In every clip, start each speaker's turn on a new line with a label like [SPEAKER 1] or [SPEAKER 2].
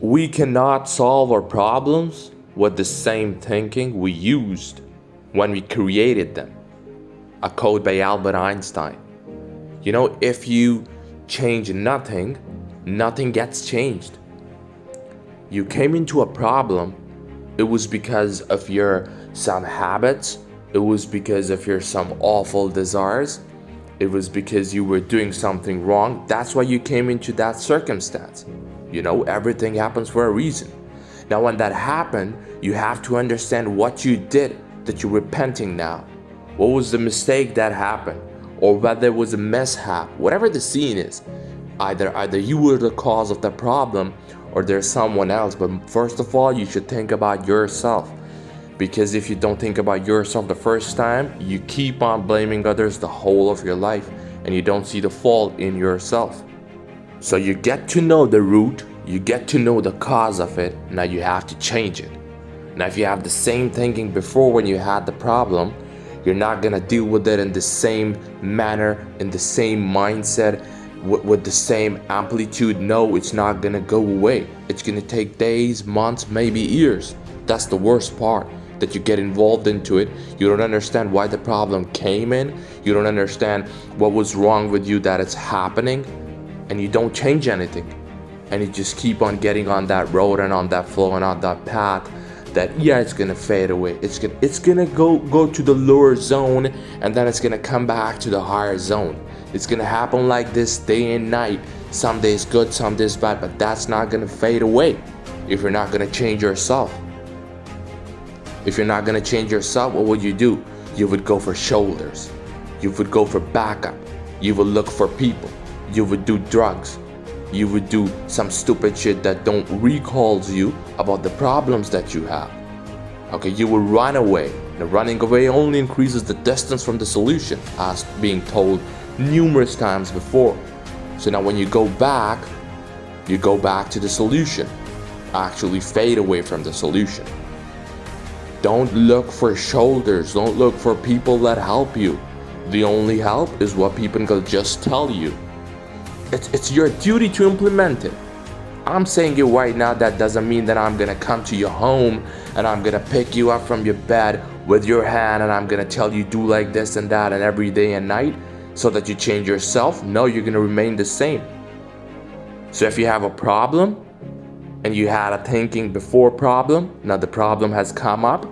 [SPEAKER 1] We cannot solve our problems with the same thinking we used when we created them. A quote by Albert Einstein. If you change nothing, nothing gets changed. You came into a problem, it was because of your some habits, it was because of your some awful desires, it was because you were doing something wrong. That's why you came into that circumstance. Everything happens for a reason. Now, when that happened, you have to understand what you did that you're repenting now. What was the mistake that happened? Or whether it was a mishap, whatever the scene is. Either you were the cause of the problem or there's someone else. But first of all, you should think about yourself. Because if you don't think about yourself the first time, you keep on blaming others the whole of your life and you don't see the fault in yourself. So you get to know the root, you get to know the cause of it, now you have to change it. Now if you have the same thinking before when you had the problem, you're not gonna deal with it in the same manner, in the same mindset, with the same amplitude. No, it's not gonna go away. It's gonna take days, months, maybe years. That's the worst part, that you get involved into it. You don't understand why the problem came in. You don't understand what was wrong with you that it's happening. And you don't change anything, and you just keep on getting on that road and on that flow and on that path that it's gonna fade away. It's gonna go to the lower zone, and then it's gonna come back to the higher zone. It's gonna happen like this day and night. Some days good, some days bad, but that's not gonna fade away if you're not gonna change yourself. If you're not gonna change yourself, what would you do? You would go for shoulders. You would go for backup. You would look for people. You would do drugs. You would do some stupid shit that don't recalls you about the problems that you have. Okay, you will run away. The running away only increases the distance from the solution, as being told numerous times before. So now when you go back to the solution. Actually fade away from the solution. Don't look for shoulders. Don't look for people that help you. The only help is what people can just tell you. It's your duty to implement it. I'm saying it right now. That doesn't mean that I'm gonna come to your home and I'm gonna pick you up from your bed with your hand and I'm gonna tell you do like this and that and every day and night so that you change yourself. No, you're gonna remain the same. So if you have a problem and you had a thinking before problem, now the problem has come up,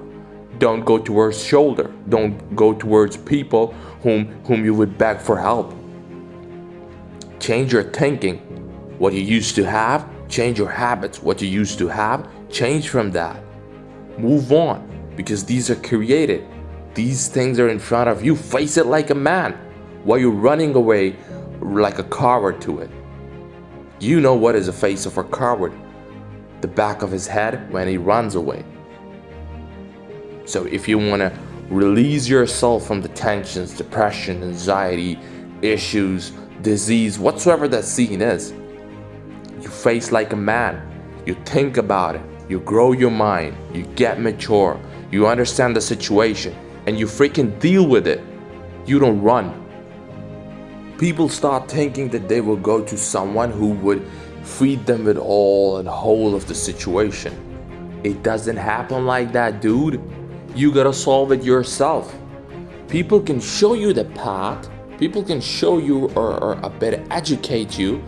[SPEAKER 1] don't go towards shoulder. Don't go towards people whom you would beg for help. Change your thinking, what you used to have. Change your habits, what you used to have. Change from that. Move on, because these are created. These things are in front of you. Face it like a man, while you're running away like a coward to it. You know what is the face of a coward? The back of his head when he runs away. So if you want to release yourself from the tensions, depression, anxiety, issues, disease, whatsoever that scene is, you face like a man. You think about it. You grow your mind. You get mature. You understand the situation. And you freaking deal with it. You don't run. People start thinking that they will go to someone who would feed them with all and whole of the situation. It doesn't happen like that, dude. You gotta solve it yourself. People can show you the path. People can show you or a bit educate you,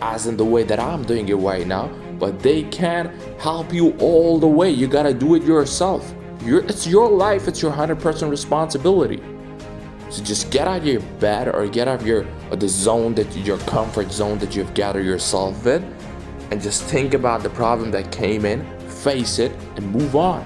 [SPEAKER 1] as in the way that I'm doing it right now, but they can't help you all the way. You gotta do it yourself. It's your life. It's your 100% responsibility. So just get out of your bed or get out of your comfort zone that you've gathered yourself in, and just think about the problem that came in, face it, and move on.